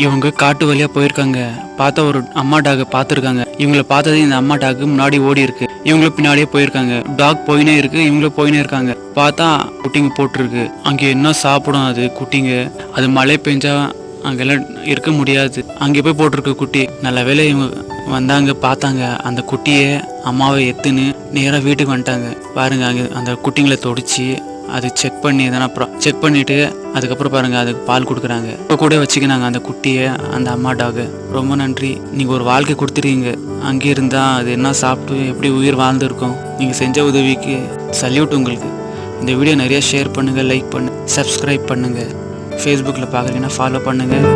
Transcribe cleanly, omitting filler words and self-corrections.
இவங்க காட்டு வழியா போயிருக்காங்க. பார்த்தா ஒரு அம்மா டாக் பார்த்துருக்காங்க. இவங்கள பார்த்தது இந்த அம்மா டாக் முன்னாடி ஓடி இருக்கு. இவங்களும் பின்னாடியே போயிருக்காங்க. டாக் போயினே இருக்கு, இவங்களும் போயினே இருக்காங்க. பார்த்தா குட்டிங்க போட்டிருக்கு. அங்கே என்ன சாப்பிடும் அது குட்டிங்க. அது மழை பெஞ்சா அங்கெல்லாம் இருக்க முடியாது. அங்கே போய் போட்டிருக்கு குட்டி. நல்ல வேளை இவங்க வந்தாங்க, பார்த்தாங்க. அந்த குட்டியை அம்மாவை எத்துன்னு நேராக வீட்டுக்கு வந்துட்டாங்க. பாருங்க, அங்கே அந்த குட்டிங்களை தொடிச்சு அது செக் பண்ணி தானே அப்புறம் செக் பண்ணிட்டு அதுக்கப்புறம் பாருங்க அதுக்கு பால் கொடுக்குறாங்க. இப்போ கூட வச்சுக்கினாங்க அந்த குட்டியை, அந்த அம்மா டாக். ரொம்ப நன்றி. நீங்கள் ஒரு வாழ்க்கை கொடுத்துருக்கீங்க. அங்கே இருந்தால் அது என்ன சாப்பிட்டு எப்படி உயிர் வாழ்ந்துருக்கோம். நீங்கள் செஞ்ச உதவிக்கு சல்யூட் உங்களுக்கு. இந்த வீடியோ நிறைய ஷேர் பண்ணுங்கள், லைக் பண்ணுங்கள், சப்ஸ்கிரைப் பண்ணுங்கள். ஃபேஸ்புக்கில் பார்க்குறீங்கன்னா ஃபாலோ பண்ணுங்கள்.